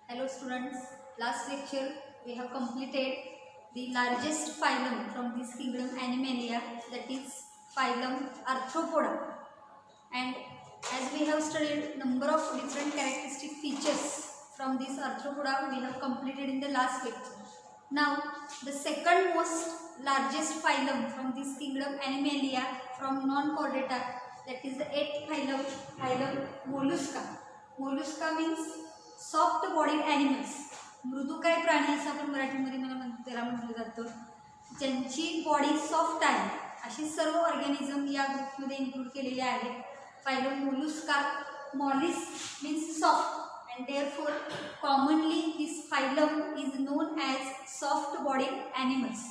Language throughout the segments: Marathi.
Hello students, last lecture we have completed the largest phylum from this kingdom Animalia, that is phylum Arthropoda, and as we have studied number of different characteristic features from this Arthropoda we have completed in the last lecture. Now the second most largest phylum from this kingdom Animalia from non-chordata, that is the eighth phylum Mollusca. Mollusca means soft bodied animals, मृदुकाय प्राणी असं आपण मराठीमध्ये त्याला म्हटलं जातं, ज्यांची बॉडी सॉफ्ट आहे अशी सर्व ऑर्गॅनिझम या ग्रुपमध्ये इन्क्लूड केलेले आहेत. Phylum Mollusca, Molisch means soft and therefore commonly this phylum is non as soft bodied animals.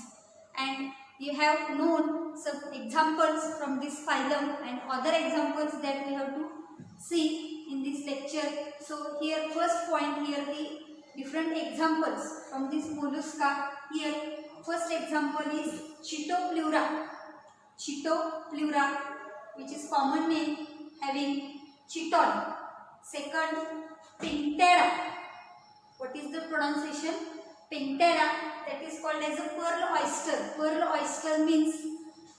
And you have known some examples from this phylum and other examples that we have to see in this lecture. So here first point, here the different examples from this mollusca. Here first example is Chitopleura. Chitopleura, which is common name having chiton. Second, Pinctada. What is the pronunciation? Pinctada, that is called as a pearl oyster. Pearl oyster means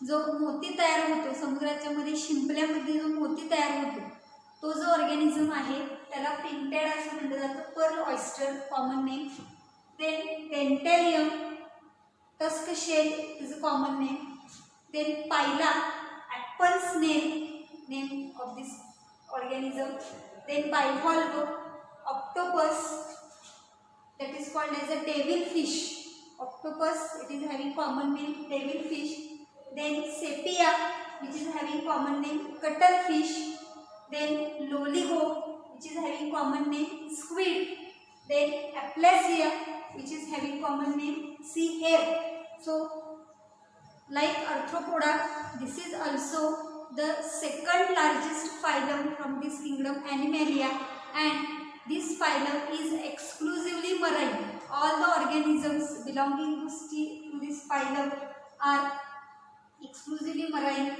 जो मोती तयार होतो समुद्राच्या मध्ये, शिंपल्यामध्ये जो मोती तयार होतो तो जो ऑर्गॅनिझम आहे त्याला पिंटेड असं म्हटलं जातं. Pearl oyster common name. Then Dentalium, tusk shell is a common name. Then Pila, apple snail name of this organism. Then bivalve, octopus, that is called as a devilfish. Octopus, it is having common name devilfish. Then sepia, which is having common name cuttlefish. Then loligo, which is having common name squid. Then aplysia, which is having common name sea hare. So like Arthropoda, this is also the second largest phylum from this kingdom Animalia, and this phylum is exclusively marine. All the organisms belonging to this phylum are exclusively marine,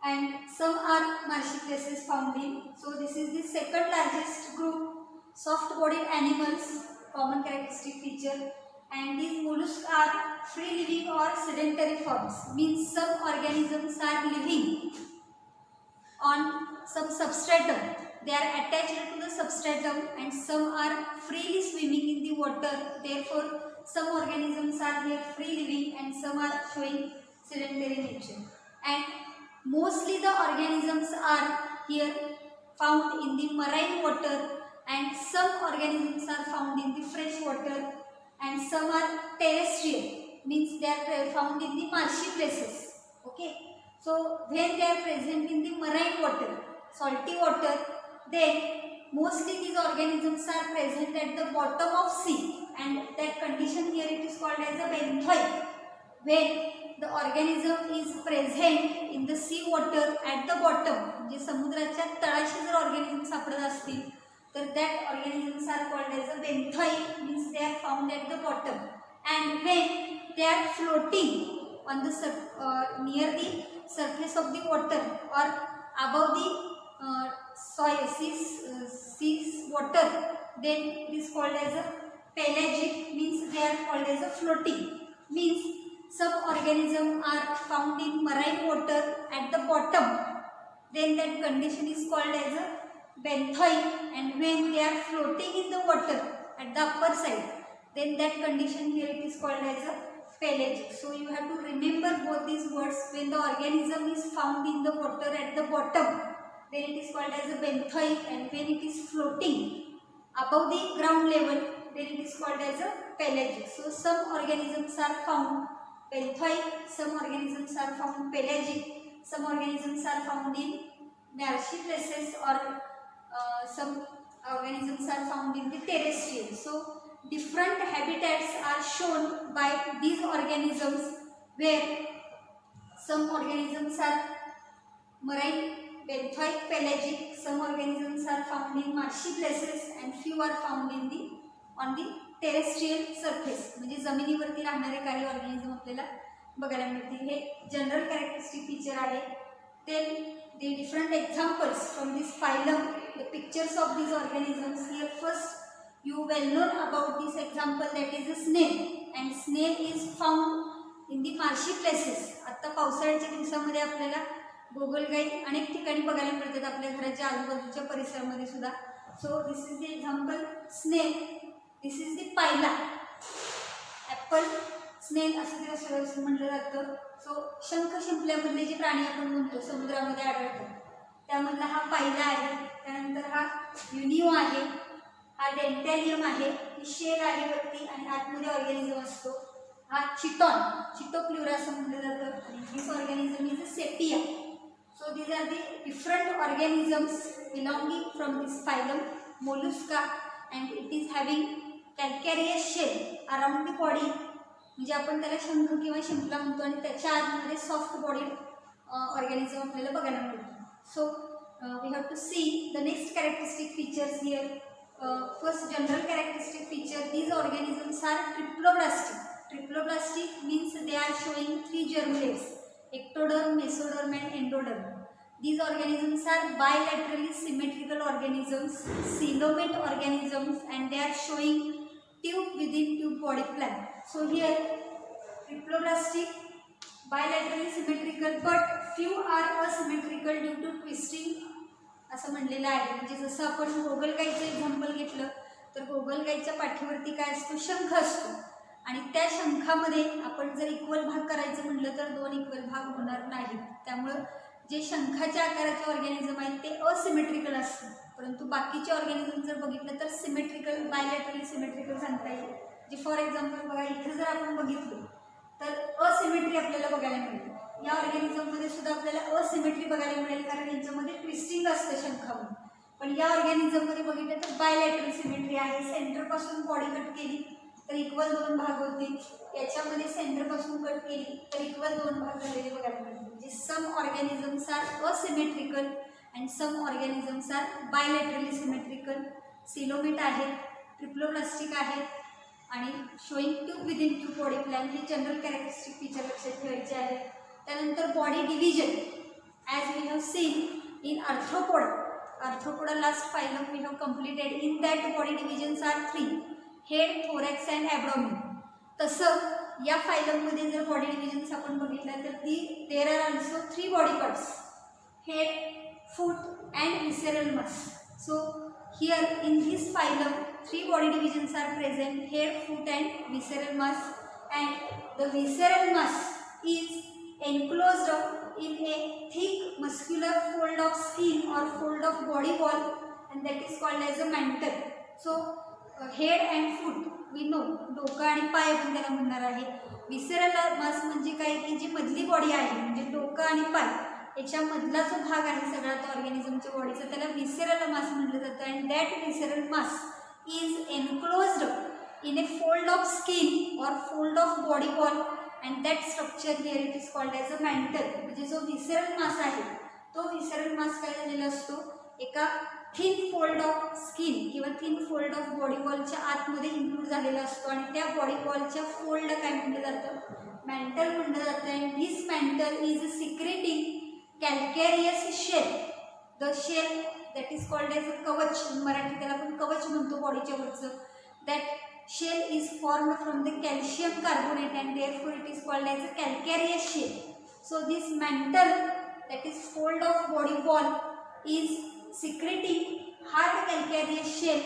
and some are marshy places found in. So this is the second largest group, soft bodied animals, common characteristic feature. And these mollusks are free living or sedentary forms, means some organisms are living on some substratum. They are attached to the substratum, and some are freely swimming in the water. Therefore some organisms are here free living and some are showing sedentary nature. And mostly the organisms are here found in the marine water, and some organisms are found in the fresh water, and some are terrestrial, means they are found in the marshy places. Okay, so when they are present in the marine water, salty water, then mostly these organisms are present at the bottom of sea, and that condition here it is called as a benthoi. When the organism is present in the sea water at the bottom, जे समुद्राच्या तळाशी जर ऑर्गॅनिझम सापडत असतील तर that organisms are called as a benthoi, means they are found at the bottom. And when they are floating on the near the surface of the water or above the seas water, then it is called as a pelagic, means they are called as a floating. Means some organisms are found in marine water at the bottom, then that condition is called as a benthoi. And when they are floating in the water at the upper side, then that condition here it is called as a pelagic. So you have to remember both these words. When the organism is found in the water at the bottom, then it is called as a benthoi, and when it is floating above the ground level, then it is called as a pelagic. So some organisms are found benthoi, some organisms are found pelagic, some organisms are found in marshy places, or some organisms are found in the terrestrial. So different habitats are shown by these organisms, where some organisms are marine, benthoic, pelagic, some organisms are found in marshy places, and few are found in the on the terrestrial surface. म्हणजे जमिनीवरती राहणारे काही ऑर्गॅनिझम आपल्याला बघायला मिळतील. हे जनरल कॅरेक्टरिस्टिक फीचर आहे. Then the different examples from this phylum, the pictures of these organisms. Here first You well known about this example, that is a snail, and snail is found in the marshy places. आता पावसाळ्याच्या दिवसामध्ये आपल्याला गोगलगाई अनेक ठिकाणी बघायला मिळतात, आपल्या घराच्या आजूबाजूच्या परिसरामध्ये सुद्धा. So this is the example स्नेल. दिस इज द पायला. ॲपल स्नेल असं त्याला सरळ म्हटलं जातं. सो शंख शिंपल्यामधले जे प्राणी आपण म्हणतो समुद्रामध्ये आढळतात त्यामधला हा पायला आहे. त्यानंतर हा युनिओ आहे, हा डेंटॅलियम आहे, ही शेल आहे वरती आणि आतमध्ये ऑर्गॅनिझम असतो. हा चिटॉन, चिटोप्ल्युरा असं म्हटलं जातं. आणि this organism is a Sepia. So these are the different organisms belonging from this phylum Mollusca, and it is having calcareous shell around the body. म्हणजे आपण त्याला शंख किंवा शिंपला म्हणतो आणि त्याच्या आतमध्ये सॉफ्ट बॉडी ऑर्गॅनिझम आपल्याला बघायला मिळतो. So we have to see the next characteristic features here. First general characteristic feature, these organisms are triploblastic. Triploblastic means they are showing 3 germ layers: ectoderm, mesoderm and endoderm. These organisms are bilaterally symmetrical organisms, coelomate organisms, and they are showing tube within tube body plan. So here triploblastic, bilaterally symmetrical, but few are asymmetrical due to twisting असं म्हणलेलं आहे. म्हणजे जसं आपण गोगलगाईचं एक्झाम्पल घेतलं तर गोगलगाईच्या पाठीवरती काय असतो, शंख असतो, आणि त्या शंखामध्ये आपण जर इक्वल भाग करायचं म्हटलं तर 2 इक्वल भाग होणार नाहीत. त्यामुळं जे शंखाच्या आकाराचे ऑर्गॅनिझम आहेत ते असिमेट्रिकल असतात, परंतु बाकीचे ऑर्गॅनिझम जर बघितलं तर सिमेट्रिकल, बायलॅटरली सिमेट्रिकल सांगता येईल. जे फॉर एक्झाम्पल बघा इथं जर आपण बघितलं तर असिमेट्री आपल्याला बघायला मिळते. या ऑर्गॅनिझममध्ये सुद्धा आपल्याला असिमेट्री बघायला मिळेल कारण यांच्यामध्ये ट्विस्टिंग असतं शंखामध्ये. पण या ऑर्गॅनिझममध्ये बघितलं तर बायलॅटरल सिमेट्री आहे. सेंटरपासून बॉडी कट केली तर इक्वल 2 भाग होतील. याच्यामध्ये सेंटरपासून कट केली तर इक्वल 2 भाग झालेले बघायला मिळतील. म्हणजे some organisms are asymmetrical and some organisms are bilaterally symmetrical. Coelomate आहेत, ट्रिप्लोप्लास्टिक आहेत आणि showing tube within tube body plan. हे जनरल कॅरेक्टरिस्टिक फीचर लक्षात ठेवायचे आहे. त्यानंतर body division, as we have seen in Arthropoda. Arthropoda last phylum we have completed. In that body divisions are 3: head, thorax and abdomen. तसं या फायलममध्ये जर बॉडी डिव्हिजन्स आपण बघितलं तर there are also 3 body parts: head, foot and visceral mass. So here in this phylum 3 body divisions are present: head, foot and visceral mass. And the visceral mass is enclosed in a thick muscular fold of skin or fold of body wall, and that is called as a mantle. So head and foot we know, डोकं आणि पाय आपण त्याला म्हणणार आहे. विसेरल मास म्हणजे काय की जी मधली बॉडी आहे म्हणजे डोकं आणि पाय याच्यामधला जो भाग आहे सगळा तो ऑर्गॅनिझमच्या बॉडीचा त्याला विसेरल मास म्हटलं जातं. And that visceral mass is enclosed in a fold of skin or fold of body wall, and that structure here it is called as a mantle. म्हणजे जो विसेरल मास आहे तो विसेरल मास काय झालेला असतो, एका थिन फोल्ड ऑफ स्किन किंवा थिन फोल्ड ऑफ बॉडी वॉलच्या आतमध्ये इन्क्लूड झालेला असतो आणि त्या बॉडी वॉलच्या फोल्ड काय म्हटलं जातं, मॅन्टल म्हटलं जातं. And this mantle is secreting calcareous shell. The shell that is called as a कवच, मराठी त्याला आपण कवच म्हणतो बॉडीच्या वरचं. That shell is formed from the calcium carbonate and therefore it is called as a calcareous shell. So this mantle, that is fold of body wall, is secreting hard calcareous shell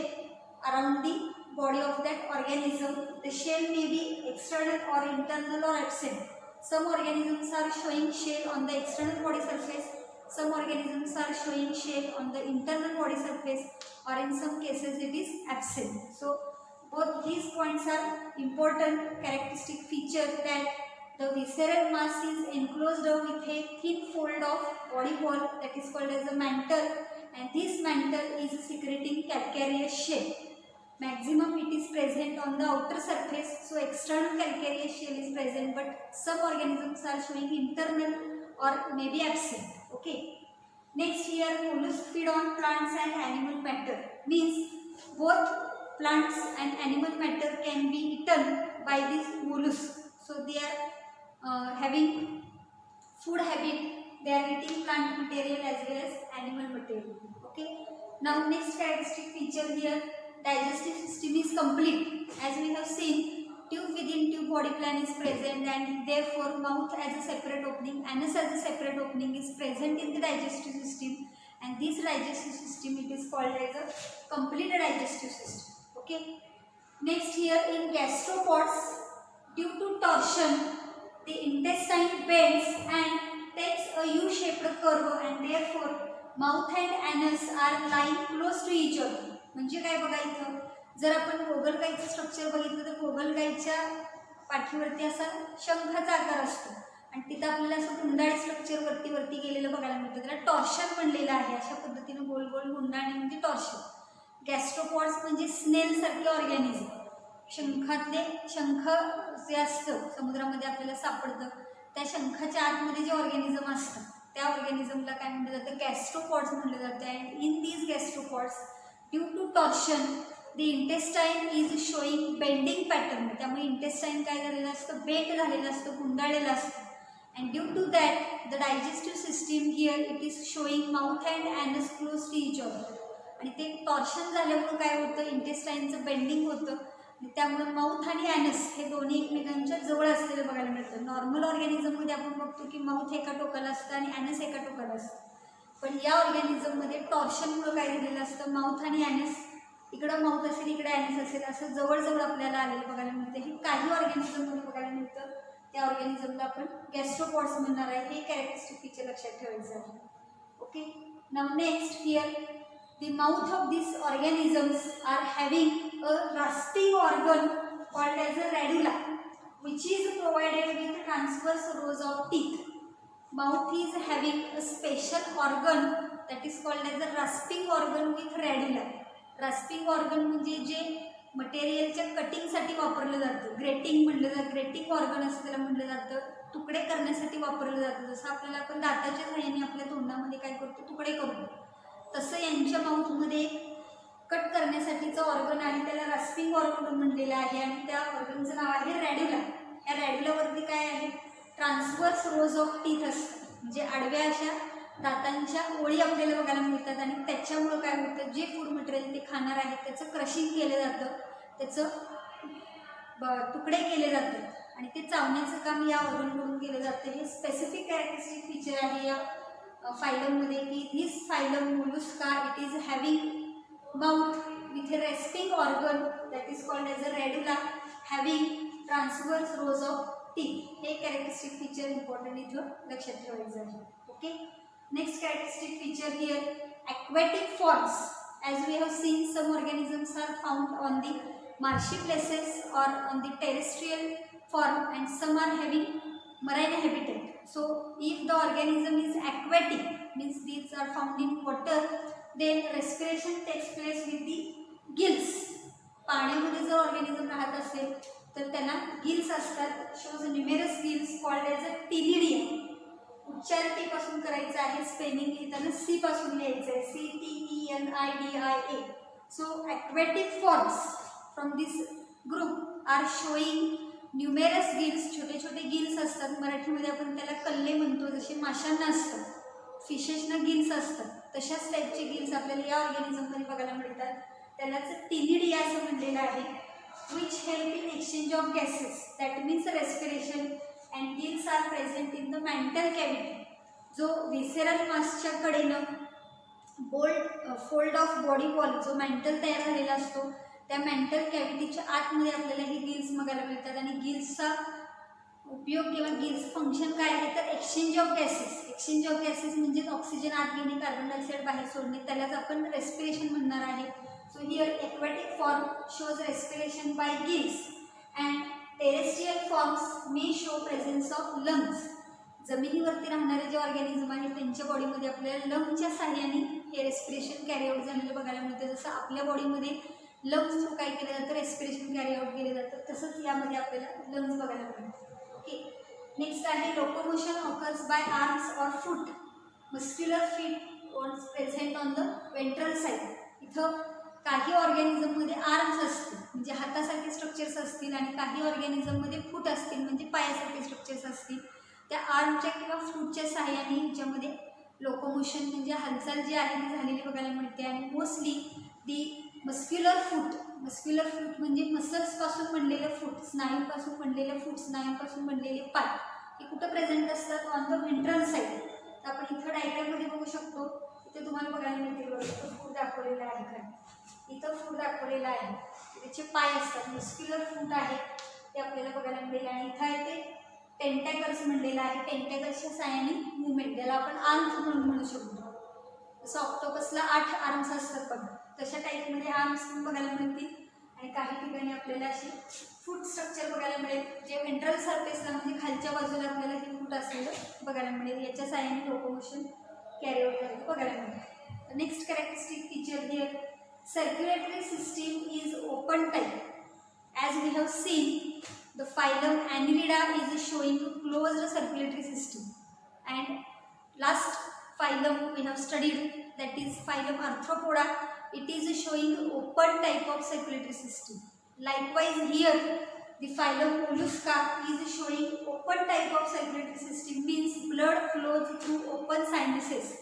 around the body of that organism. The shell may be external or internal or absent. Some organisms are showing shell on the external body surface, some organisms are showing shell on the internal body surface, or in some cases it is absent. So both these points are important characteristic feature, that the visceral mass is enclosed with a thin fold of body wall that is called as a mantle, and this mantle is secreting calcareous shell. Maximum it is present on the outer surface, so external calcareous shell is present, but some organisms are showing internal or maybe absent. Okay. Next here, mollusks feed on plants and animal matter. Means both plants and animal matter can be eaten by these mollusks. So they are having food habit. They are eating plant material as well as animal material. Okay. Now next characteristic feature here, digestive system is complete. As we have seen, tube within tube body plan is present, and therefore mouth as a separate opening, anus as a separate opening is present in the digestive system, and this digestive system it is called as a complete digestive system. Okay. Next, here in gastropods, due to torsion, the intestine bends and takes a U-shaped curve, and therefore mouth and anus are lying close to each other. म्हणजे काय बघा इथं, जर आपण गोगलगाईचं स्ट्रक्चर बघितलं तर गोगलगाईच्या पाठीवरती असा शंखाचा आकार असतो आणि तिथं आपल्याला असं गुंडाळी स्ट्रक्चर वरती वरती गेलेलं बघायला मिळतं. त्याला टॉर्शन म्हणलेलं आहे. अशा पद्धतीने गोल गोल गुंडाळणे म्हणजे टॉर्शन. गॅस्ट्रोपॉड्स म्हणजे स्नेल सारखे ऑर्गॅनिझम. शंखातले शंख जे असतं समुद्रामध्ये आपल्याला सापडतं, त्या शंखाच्या आतमध्ये जे ऑर्गॅनिझम असतं त्या ऑर्गॅनिझमला काय म्हटलं जातं, गॅस्ट्रोपॉड्स म्हटलं जातं. And in these gastropods due to torsion the intestine is showing bending pattern. त्यामुळे इंटेस्टाईन काय झालेलं असतं, बेंड झालेलं असतं, गुंडाळलेलं असतं. And due to that the digestive system here it is showing mouth and anus close to each other. आणि ते टॉर्शन झाल्यामुळे काय होतं, इंटेस्टाईनचं बेंडिंग होतं, त्यामुळे माउथ आणि ॲनस हे दोन्ही एकमेकांच्या जवळ असलेलं बघायला मिळतं. नॉर्मल ऑर्गॅनिझममध्ये आपण बघतो की माउथ एका टोकाला असतं आणि ॲनस एका टोकाला असतं, पण या ऑर्गॅनिझममध्ये टॉर्शनमुळे काय झालेलं असतं, माउथ आणि ॲनस, इकडं माउथ असेल इकडे ॲनस असेल, असं जवळजवळ आपल्याला आलेलं बघायला मिळतं. हे काही ऑर्गॅनिझममध्ये बघायला मिळतं. त्या ऑर्गॅनिझमला आपण गॅस्ट्रोपॉड्स म्हणणार आहे. हे कॅरेक्टरिस्टिक फीचर लक्षात ठेवायचं आहे. Okay. Now next here the mouth of these organisms are having a rasping organ called as a radula, which is provided with transverse rows of teeth. Mouth is having a special organ that is called as a rasping organ with radula. Rasping organ म्हणजे जे मटेरियलच्या कटिंगसाठी वापरलं जातं, ग्रेटिंग म्हणलं जातं, ग्रेटिंग ऑर्गन असं त्याला म्हटलं जातं, तुकडे करण्यासाठी वापरलं जातं. जसं आपल्याला आपण दाताच्या सहाय्याने आपल्या तोंडामध्ये काय करतो, तुकडे करतो, तसं यांच्या माउथमध्ये कट करण्यासाठीचं ऑर्गन आहे, त्याला रास्पिंग ऑर्गन म्हणलेलं आहे. आणि त्या ऑर्गनचं नाव आहे रॅड्युला. या रॅड्युलावरती काय आहे, ट्रान्सवर्स रोज ऑफ टीथ असतात, म्हणजे आडव्या अशा दातांच्या ओळी आपल्याला बघायला मिळतात. आणि त्याच्यामुळं काय होतं, जे फूड मटेरियल ते खाणार आहे त्याचं क्रशिंग केलं जातं, त्याचं तुकडे केले जातात आणि ते चावण्याचं काम या ऑर्गनकडून केलं जातं. हे स्पेसिफिक कॅरेक्टरिस्टिक फीचर आहे या फायलममध्ये की this phylum Mollusca it is having mouth with a respiring organ that is called as a radula having transverse rose of teeth. हे कॅरेक्टरिस्टिक फीचर इम्पॉर्टंट इथं लक्षात ठेवायचं आहे. Okay. Next characteristic feature here aquatic forms. As we have seen, some organisms are found on the marshy places or on the terrestrial form, and some are having marine habitat. So if the organism is aquatic, means these are found in water, then respiration takes place with the gills. पाण्यामध्ये जर ऑर्गॅनिझम राहत असेल तर त्यांना गिल्स असतात. Shows numerous gills called as अ टिनिडिया. उच्चार टी पासून करायचं आहे, स्पेलिंग लिहिताना सी पासून लिहायचं आहे, CTENIDIA. So aquatic forms from this group are showing numerous gills. छोटे छोटे गिल्स असतात, मराठीमध्ये आपण त्याला कल्ले म्हणतो, जसे माशांना असतात, फिशेसना गिल्स असतात, तशाच टाईपचे गिल्स आपल्याला या ऑर्गॅनिझममध्ये बघायला मिळतात. त्यालाच टिनिडिया असं म्हणलेलं आहे. Which help in exchange of gases, that means respiration, and gills are present in the mantle cavity. जो विसेरल मासच्या कडेनं फोल्ड ऑफ बॉडी वॉल जो मेंटल तयार झालेला असतो, त्या मेंटल कॅव्हिटीच्या आतमध्ये आपल्याला हे गिल्स बघायला मिळतात. आणि गिल्सचा उपयोग किंवा गिल्स फंक्शन काय आहे तर exchange of gases. Exchange of gases म्हणजे ऑक्सिजन आत घेणे, कार्बन डायऑक्साईड बाहेर सोडणे, त्यालाच आपण रेस्पिरेशन म्हणणार आहे. So here aquatic form shows respiration by gills and terrestrial forms may show presence of lungs. जमिनीवरती राहणारे जे ऑर्गॅनिझम आहेत त्यांच्या बॉडीमध्ये आपल्याला लंग्सच्या साहाय्याने हे रेस्पिरेशन कॅरी आउट झालेलं बघायला मिळतं. जसं आपल्या बॉडीमध्ये लंग्स थ्रू काय केलं जातं, रेस्पिरेशन कॅरी आउट केलं जातं, तसंच यामध्ये आपल्याला लंग्स बघायला मिळतात. ओके. नेक्स्ट आहे locomotion occurs by arms or foot. Muscular feet once present on the ventral side. इथं काही ऑर्गॅनिझममध्ये आर्म्स असतील म्हणजे हातासारखे स्ट्रक्चर्स असतील आणि काही ऑर्गॅनिझममध्ये फूट असतील म्हणजे पायासारखे स्ट्रक्चर्स असतील. त्या आर्मच्या किंवा फूटच्या सहाय्याने ह्याच्यामध्ये लोकोमोशन म्हणजे हालचाल जी आहे ती झालेली बघायला मिळते. आणि मोस्टली दी मस्क्युलर फूट मस्क्युलर फूट म्हणजे मसल्सपासून बनलेलं फूट, स्नायूंपासून बनलेलं फूट, स्नायूंपासून बनलेले पाय हे कुठं प्रेझेंट असतात? On the ventral side. तर आपण इथं डायग्राममध्ये बघू शकतो. इथे तुम्हाला बघायला मिळतील बघा, इथं फूट दाखवलेलं आहे का, इथं फूट दाखवलेलं आहे, त्याचे पाय असतात, मस्क्युलर फूट आहे ते आपल्याला बघायला मिळेल. आणि इथं आहे ते टेंटॅकल्स म्हणलेलं आहे, टेंटॅकल्सच्या साहाय्याने मुवमेंट, ज्याला आपण आर्म्स म्हणून म्हणू शकतो. जसं ऑक्टोपसला 8 आर्म्स असतात बघा, तशा टाईपमध्ये आर्म्स पण बघायला मिळतील. आणि काही ठिकाणी आपल्याला असे फूट स्ट्रक्चर बघायला मिळेल, जे व्हेंट्रल सरफेसला म्हणजे खालच्या बाजूला आपल्याला हे फूट असलेलं बघायला मिळेल. याच्या साहाय्याने लोकोमोशन कॅरी आउट करायला बघायला मिळेल. Next characteristic feature here, circulatory system is open type. As we have seen, the phylum Annelida is showing closed circulatory system, and last phylum we have studied, that is phylum Arthropoda, it is showing open type of circulatory system. Likewise here the phylum Mollusca is showing open type of circulatory system, means blood flows through open sinuses.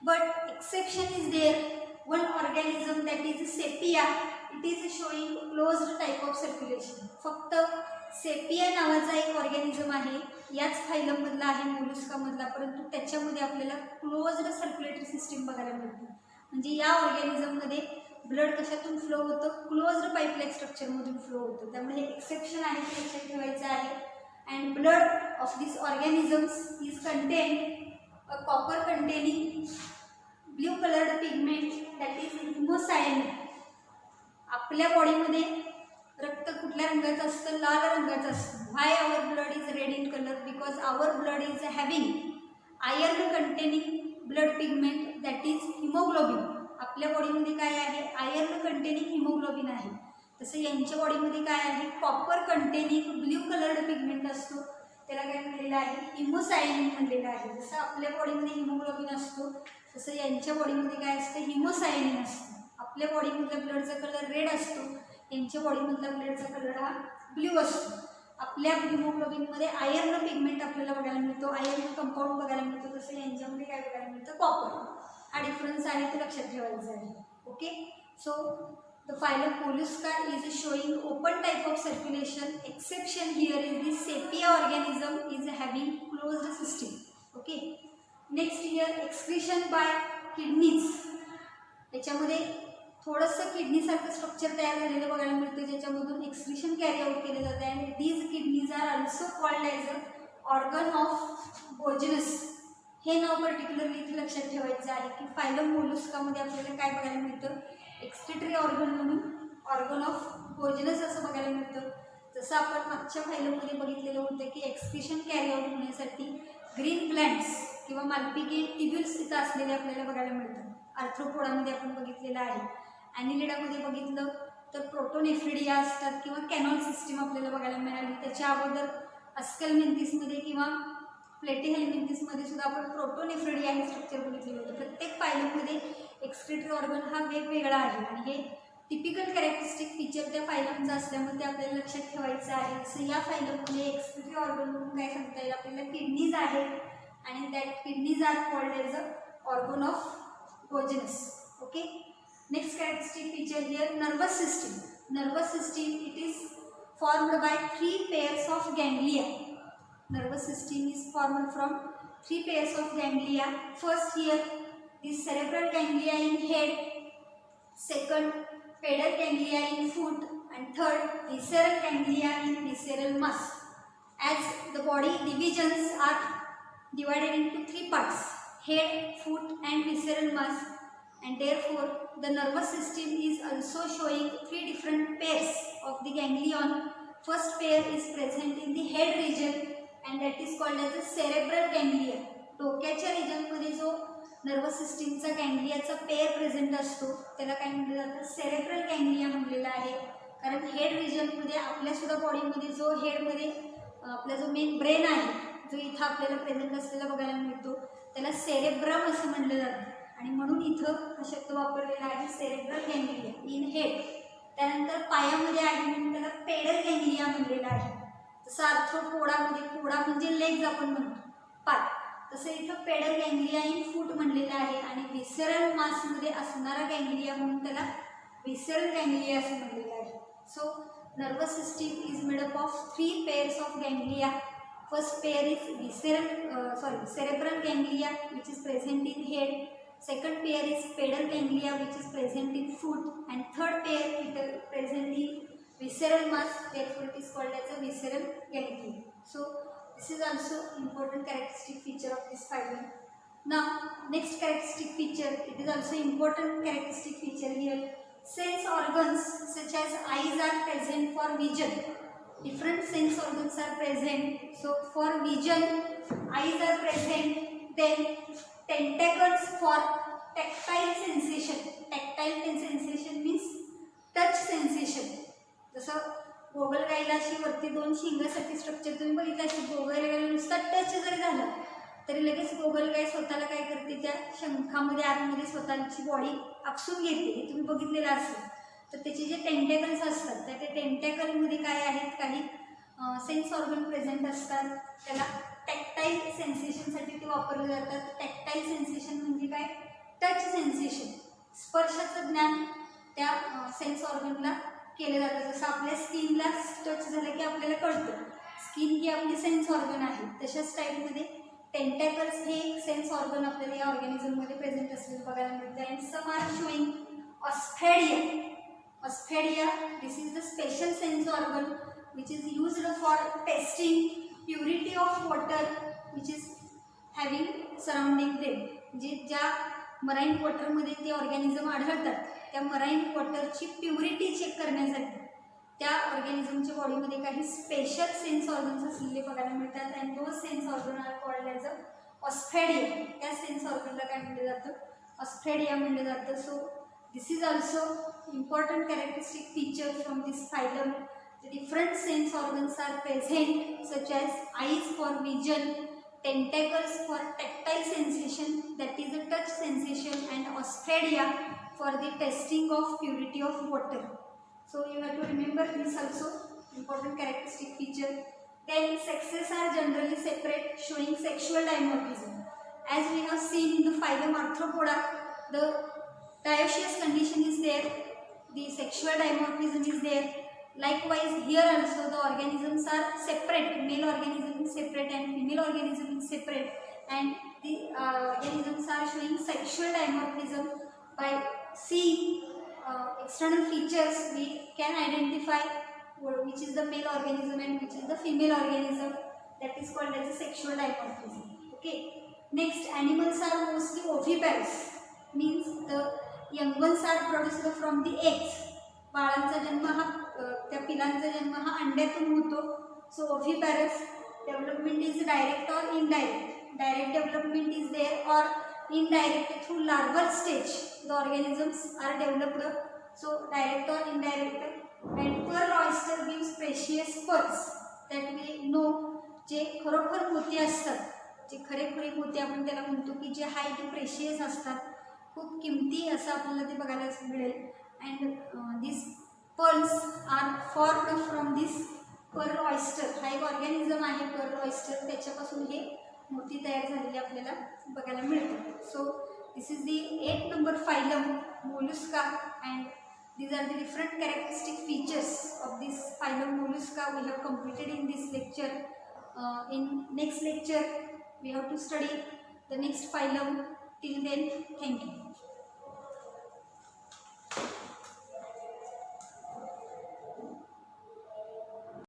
But exception is there, one organism, that is Sepia, it is showing closed type of circulation. फक्त सेपिया नावाचा एक ऑर्गॅनिझम आहे, याच फायलम मधला आहे, मोलुस्का मधला, परंतु त्याच्यामध्ये आपल्याला क्लोज्ड सर्क्युलेटरी सिस्टीम बघायला मिळते. म्हणजे या ऑर्गॅनिझममध्ये ब्लड कशातून फ्लो होतं? क्लोज्ड पाईपलाईन स्ट्रक्चरमधून फ्लो होतं. त्यामुळे हे एक्सेप्शन आहे, ते लक्षात ठेवायचं आहे. And blood of this organisms is contain a copper containing blue coloured pigment, that is haemocyanin. आपल्या बॉडीमध्ये रक्त कुठल्या रंगाचं असतं? लाल रंगाचं असतं. Why our blood is red in colour? Because our blood is having iron containing blood pigment, that is haemoglobin. आपल्या बॉडीमध्ये काय आहे? आयर्न कंटेनिंग हिमोग्लोबिन आहे. तसं यांच्या बॉडीमध्ये काय आहे? Copper containing blue coloured pigment असतो, त्याला काय म्हणलेलं आहे? हिमोसायनिन म्हणलेलं आहे. जसं आपल्या बॉडीमध्ये हिमोग्लोबिन असतो, तसं यांच्या बॉडीमध्ये काय असतं? हिमोसायनिन असतं. आपल्या बॉडीमधला ब्लडचा कलर रेड असतो, यांच्या बॉडीमधला ब्लडचा कलर हा ब्ल्यू असतो. आपल्या हिमोग्लोबिनमध्ये आयर्न पिगमेंट आपल्याला बघायला मिळतो, आयर्न कंपाऊंड बघायला मिळतो, तसं यांच्यामध्ये काय बघायला मिळतं? कॉपर. हा डिफरन्स आहे, ते लक्षात ठेवायचं आहे. Okay, so the phylum Mollusca is showing open type of circulation. Exception here is the Sepia organism is having closed system. Okay, next here excretion by kidneys. याच्यामध्ये थोडंसं किडनीसारखं स्ट्रक्चर तयार झालेलं बघायला मिळतं, ज्याच्यामधून एक्सक्रीशन कॅरी आउट केलं जातं. And these kidneys are also called as a organ of Bojanus. हे नाव पर्टिक्युलरली इथे लक्षात ठेवायचं आहे की फायलम मोलुस्कामध्ये आपल्याला काय बघायला मिळतं? एक्सक्रिटरी ऑर्गन म्हणून ऑर्गन ऑफ गोजनस असं बघायला मिळतं. जसं आपण मागच्या फायलममध्ये बघितलेलं होतं की एक्सक्रीशन कॅरी आउट होण्यासाठी ग्रीन ग्लँड्स किंवा माल्पिकेट टिब्युल्स इथं असलेले आपल्याला बघायला मिळतं. आर्थ्रोपोडामध्ये आपण बघितलेलं आहे. ॲनिलिडामध्ये बघितलं तर प्रोटोनेफ्रिडिया असतात किंवा कॅनॉल सिस्टीम आपल्याला बघायला मिळाली. त्याच्या अगोदर अस्कलमेंथिसमध्ये किंवा प्लेटिहेल्मिंथिसमध्ये सुद्धा आपण प्रोटोनेफ्रिडिया हे स्ट्रक्चर बघितलेलं होतं. प्रत्येक फायलममध्ये एक्सक्रिटरी ऑर्गन हा वेगवेगळा आहे आणि हे टिपिकल कॅरेक्टरिस्टिक फीचर त्या फायलमचं असल्यामुळे ते आपल्याला लक्षात ठेवायचं आहे. सो या फायलममध्ये एक्सक्रिटरी ऑर्गन म्हणून काय सांगता येईल आपल्याला? किडनीज आहे आणि that kidneys are called as a organ of Bojanus. Okay, next characteristic feature here, nervous system. Nervous system, it is formed by 3 pairs of ganglia. Nervous system is formed from 3 pairs of ganglia. First here the cerebral ganglia in head, second pedal ganglia in foot, and third visceral ganglia in visceral mass. As the body divisions are divided into 3 parts, head, foot and visceral mass, and therefore the nervous system is also showing 3 different pairs of the ganglion. First pair is present in the head region and that is called as the cerebral ganglia. डोक्याच्या रिजनमध्ये जो नर्वस सिस्टीमचा गँग्लियाचा पेअर प्रेझेंट असतो त्याला काय म्हटलं जातं? सेरेब्रल गँग्लिया म्हटलेला आहे. कारण हेड रिजनमध्ये आपल्यासुद्धा बॉडीमध्ये जो हेडमध्ये आपला जो मेन ब्रेन आहे, जो इथं आपल्याला प्रेझेंट असलेला बघायला मिळतो, त्याला सेरेब्रम असं म्हटलं जातं आणि म्हणून इथं हा शब्द वापरलेला आहे सेरेब्रल गँग्लिया इन हेड. त्यानंतर पायामध्ये आहे म्हणून त्याला पेडल गँग्लिया म्हणलेला आहे. जसं आर्थ्रोपोडामध्ये, पोडा म्हणजे लेग्स आपण म्हणतो पाय, तसं इथं पेडल गँग्लिया इन फूट म्हणलेलं आहे. आणि विसेरल मासमध्ये असणारा गँग्लिया म्हणून त्याला विसरल गँगलिया असं म्हणलेलं आहे. So nervous system is made up of 3 pairs of ganglia. First pair is cerebral ganglia, which is present in head. Second pair is pedal ganglia, which is present in foot, and third pair is present in visceral mass. Therefore, it is called as a visceral ganglia. So, this is also important characteristic feature of this phylum. Now, next characteristic feature, it is also important characteristic feature here. Sense organs such as eyes are present for vision. Different sense organs are present. So, for vision, eyes are present. Then, tentacles for tactile sensation. Tactile sensation means touch sensation. जसं गोगलगाईला अशी वरती 2 शिंगासारखी स्ट्रक्चर तुम्ही बघितलं असेल. गोगलगाईला नुसता टच जरी झाला तरी लगेच गोगलगाई स्वतःला काय करते, त्या शंखामध्ये आतमध्ये स्वतःची बॉडी आपसून घेते. हे तुम्ही बघितलेलं असेल. तर त्याचे जे टेंटॅकल्स असतात तर त्या टेंटॅकलमध्ये काय आहेत, काही सेन्स ऑर्गन प्रेझेंट असतात. त्याला टॅक्टाईल सेन्सेशनसाठी ते वापरले जातात. टॅक्टाईल सेन्सेशन म्हणजे काय, टच सेन्सेशन, स्पर्शाचं ज्ञान त्या सेन्स ऑर्गनला केलं जातं. जसं आपल्या स्किनला टच झालं की आपल्याला कळतं, स्किन ही आपली सेन्स ऑर्गन आहे. तशाच टाईपमध्ये टेंटॅकल्स हे एक सेन्स ऑर्गन आपल्याला या ऑर्गॅनिझममध्ये प्रेझेंट असलेलं बघायला मिळतं. And some are showing osphradia. Osphadia, this is the special sense organ which is used for testing purity of water which is having surrounding them. जे ज्या मराईन वॉटरमध्ये ते ऑर्गॅनिझम आढळतात त्या मराईन वॉटरची प्युरिटी चेक करण्यासाठी त्या ऑर्गॅनिझमच्या बॉडीमध्ये काही स्पेशल सेन्स ऑर्गन्स असलेले बघायला मिळतात. And those sense organ are called as a osphradia. त्या सेन्स ऑर्गनला काय म्हटलं जातं, ऑस्फेडिया म्हटलं जातं. So this is also important characteristic feature from this phylum. The different sense organs are present such as eyes for vision, tentacles for tactile sensation, that is a touch sensation, and osphadia for the testing of purity of water. So you have to remember this also important characteristic feature. Then sexes are generally separate, showing sexual dimorphism. As we have seen in the phylum Arthropoda, the dioecious condition is there, the sexual dimorphism is there. Likewise here also the organisms are separate, male organism is separate and female organism is separate, and the organisms are showing sexual dimorphism. By seeing external features we can identify which is the male organism and which is the female organism. That is called as a sexual dimorphism. Okay, next, animals are mostly oviparous, means the young ones are produced from the eggs. बाळांचा जन्म हा त्या पिलांचा जन्म हा अंड्यातून होतो. So oviparous. Development is direct or indirect. Direct development is there or indirect through larval stage the organisms are developed. So direct or indirect. And pearl oyster gives precious pearls that we know. जे खरोखर मोती असतात, जे खरेखुरे मोती आपण त्याला म्हणतो की जे हाय प्रेशियस असतात, खूप किमती असं आपल्याला ते बघायला मिळेल. And this pearls are formed from this pearl oyster. हा एक ऑर्गॅनिझम आहे पर्ल ऑयस्टर, त्याच्यापासून हे मोती तयार झालेले आपल्याला बघायला मिळतात. So this is the 8 number phylum Mollusca, and these are the different characteristic features of this phylum Mollusca we have completed in this lecture. In next lecture we have to study the next phylum. Till then, thank you.